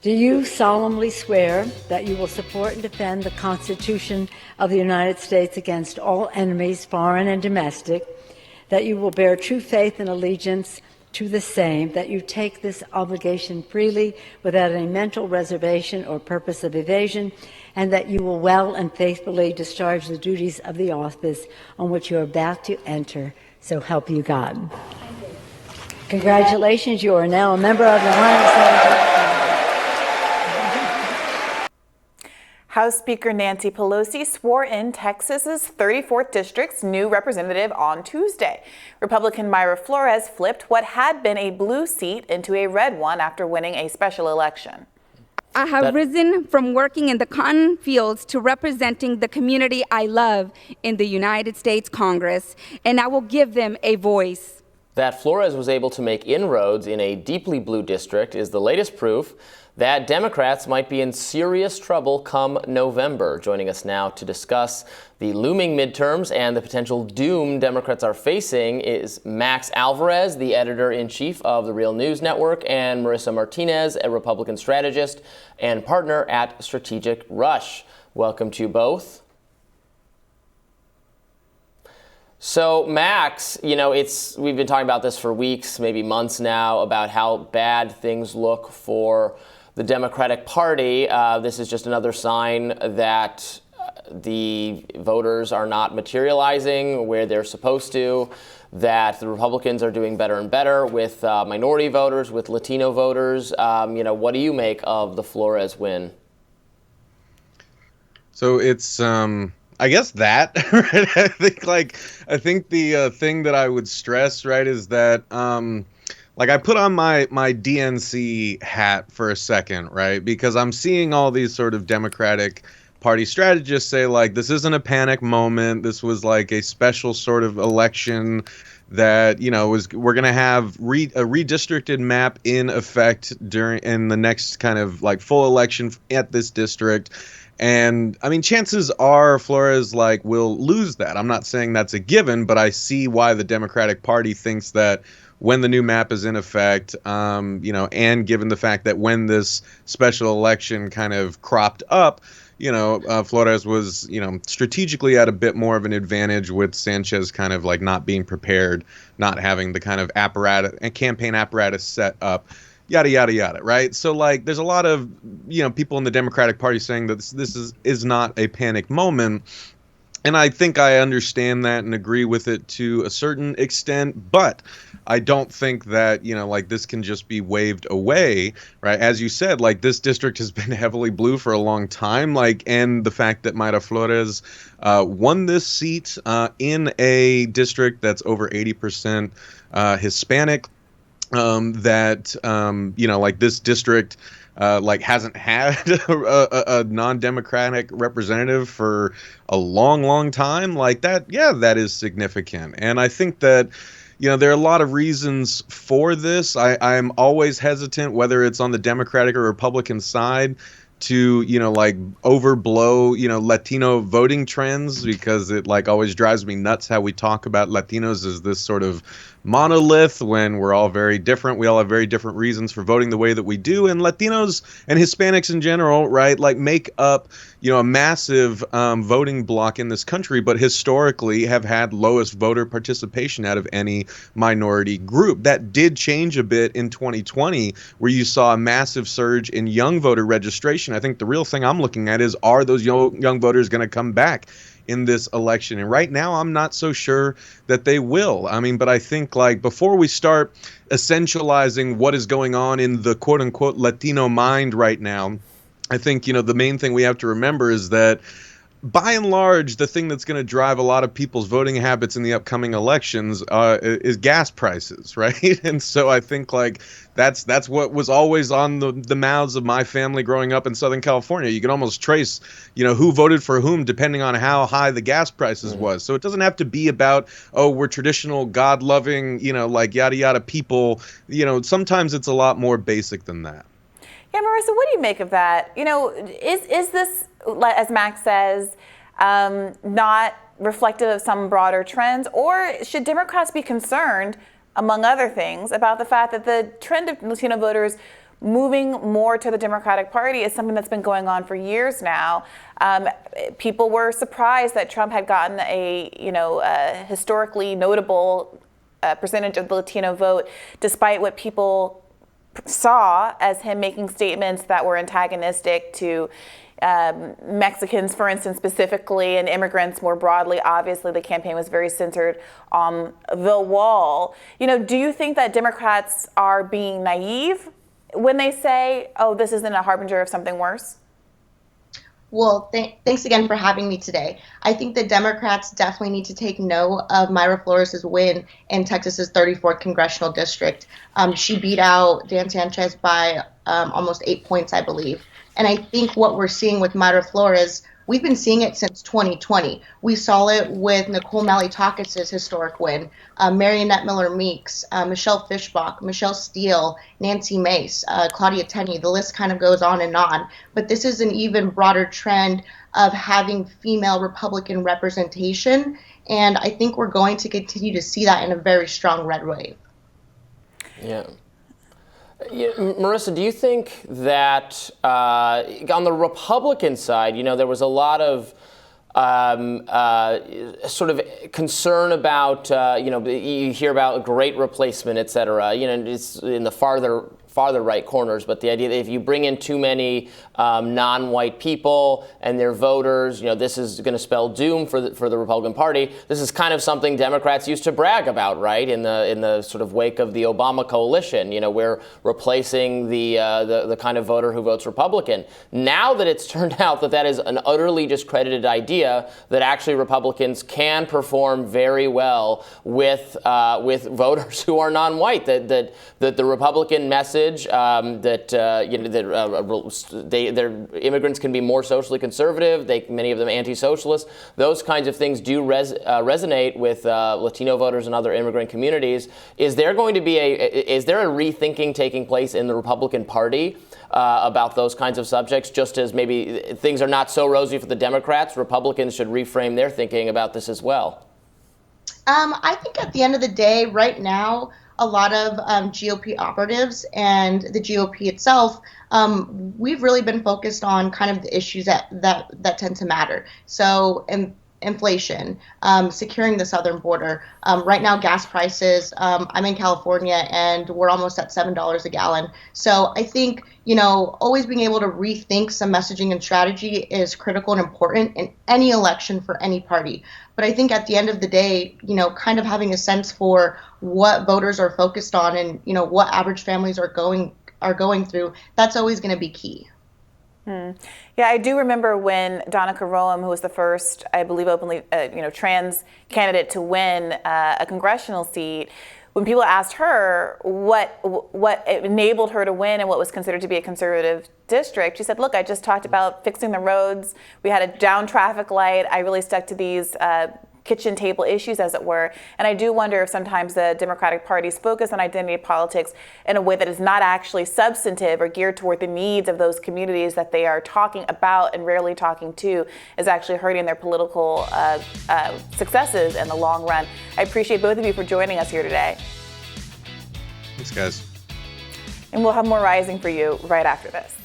Do you solemnly swear that you will support and defend the Constitution of the United States against all enemies, foreign and domestic, that you will bear true faith and allegiance to the same, that you take this obligation freely without any mental reservation or purpose of evasion, and that you will well and faithfully discharge the duties of the office on which you are about to enter, so help you God? Congratulations, you are now a member of the 170th. House Speaker Nancy Pelosi swore in Texas's 34th district's new representative on Tuesday. Republican Mayra Flores flipped what had been a blue seat into a red one after winning a special election. I have risen from working in the cotton fields to representing the community I love in the United States Congress, and I will give them a voice. That Flores was able to make inroads in a deeply blue district is the latest proof that Democrats might be in serious trouble come November. Joining us now to discuss the looming midterms and the potential doom Democrats are facing is Max Alvarez, the editor-in-chief of the Real News Network, and Marissa Martinez, a Republican strategist and partner at Strategic Rush. Welcome to you both. So, Max, we've been talking about this for weeks, maybe months now, about how bad things look for the Democratic Party. This is just another sign that the voters are not materializing where they're supposed to, that the Republicans are doing better and better with minority voters, with Latino voters. What do you make of the Flores win? So it's, I guess that, right? I think the thing that I would stress, right, is that, I put on my DNC hat for a second, right? Because I'm seeing all these sort of Democratic Party strategists say, this isn't a panic moment. This was like a special sort of election that, we're going to have a redistricted map in effect in the next kind of full election at this district. And I mean, chances are Flores will lose that. I'm not saying that's a given, but I see why the Democratic Party thinks that when the new map is in effect, and given the fact that when this special election kind of cropped up, Flores was, strategically at a bit more of an advantage with Sanchez kind of not being prepared, not having the kind of apparatus and campaign apparatus set up. Yada, yada, yada, right? So, there's a lot of, people in the Democratic Party saying that this is not a panic moment. And I think I understand that and agree with it to a certain extent, but I don't think that, this can just be waved away, right? As you said, this district has been heavily blue for a long time, and the fact that Mayra Flores won this seat in a district that's over 80% Hispanic, this district hasn't had a non-democratic representative for a long, long time, that is significant. And I think that, there are a lot of reasons for this. I'm always hesitant, whether it's on the Democratic or Republican side, to, overblow, Latino voting trends, because it always drives me nuts how we talk about Latinos as this sort of monolith when we're all very different. We all have very different reasons for voting the way that we do. And Latinos and Hispanics in general, right, make up, a massive voting bloc in this country, but historically have had lowest voter participation out of any minority group. That did change a bit in 2020, where you saw a massive surge in young voter registration. I think the real thing I'm looking at is, are those young voters going to come back in this election? And right now, I'm not so sure that they will. I mean, but I think before we start essentializing what is going on in the quote unquote Latino mind right now, I think, the main thing we have to remember is that by and large, the thing that's going to drive a lot of people's voting habits in the upcoming elections is gas prices, right? And so I think that's what was always on the mouths of my family growing up in Southern California. You can almost trace, who voted for whom depending on how high the gas prices was. So it doesn't have to be about, we're traditional, God-loving, yada yada people. Sometimes it's a lot more basic than that. Yeah, Marissa, what do you make of that? Is this, as Max says, not reflective of some broader trends? Or should Democrats be concerned, among other things, about the fact that the trend of Latino voters moving more to the Democratic Party is something that's been going on for years now. People were surprised that Trump had gotten a historically notable percentage of the Latino vote, despite what people saw as him making statements that were antagonistic to Mexicans, for instance, specifically, and immigrants more broadly. Obviously, the campaign was very centered on the wall. Do you think that Democrats are being naive when they say, oh, this isn't a harbinger of something worse? Well, thanks again for having me today. I think the Democrats definitely need to take note of Mayra Flores' win in Texas's 34th congressional district. She beat out Dan Sanchez by almost 8 points, I believe. And I think what we're seeing with Mayra Flores, we've been seeing it since 2020. We saw it with Nicole Malliotakis' historic win, Marionette Miller-Meeks, Michelle Fischbach, Michelle Steele, Nancy Mace, Claudia Tenney. The list kind of goes on and on. But this is an even broader trend of having female Republican representation. And I think we're going to continue to see that in a very strong red wave. Yeah. Marissa, do you think that on the Republican side, there was a lot of sort of concern about, you hear about great replacement, et cetera, it's in the farther right corners, but the idea that if you bring in too many non-white people and their voters, this is going to spell doom for the Republican Party. This is kind of something Democrats used to brag about, right? In the sort of wake of the Obama coalition, we're replacing the kind of voter who votes Republican. Now that it's turned out that is an utterly discredited idea, that actually Republicans can perform very well with voters who are non-white, that the Republican message that their immigrants can be more socially conservative, many of them anti-socialist. Those kinds of things do resonate with Latino voters and other immigrant communities. Is there going to be a rethinking taking place in the Republican Party about those kinds of subjects? Just as maybe things are not so rosy for the Democrats, Republicans should reframe their thinking about this as well. I think at the end of the day, right now, a lot of GOP operatives and the GOP itself, we've really been focused on kind of the issues that tend to matter. So inflation, securing the southern border. Right now, gas prices, I'm in California and we're almost at $7 a gallon. So I think, always being able to rethink some messaging and strategy is critical and important in any election for any party. But I think at the end of the day, kind of having a sense for what voters are focused on and, what average families are going through, that's always going to be key. Yeah, I do remember when Donna Karoam, who was the first, I believe, openly, trans candidate to win a congressional seat, when people asked her what enabled her to win and what was considered to be a conservative district, she said, look, I just talked about fixing the roads. We had a down traffic light. I really stuck to these kitchen table issues, as it were. And I do wonder if sometimes the Democratic Party's focus on identity politics in a way that is not actually substantive or geared toward the needs of those communities that they are talking about and rarely talking to is actually hurting their political successes in the long run. I appreciate both of you for joining us here today. Thanks, guys. And we'll have more Rising for you right after this.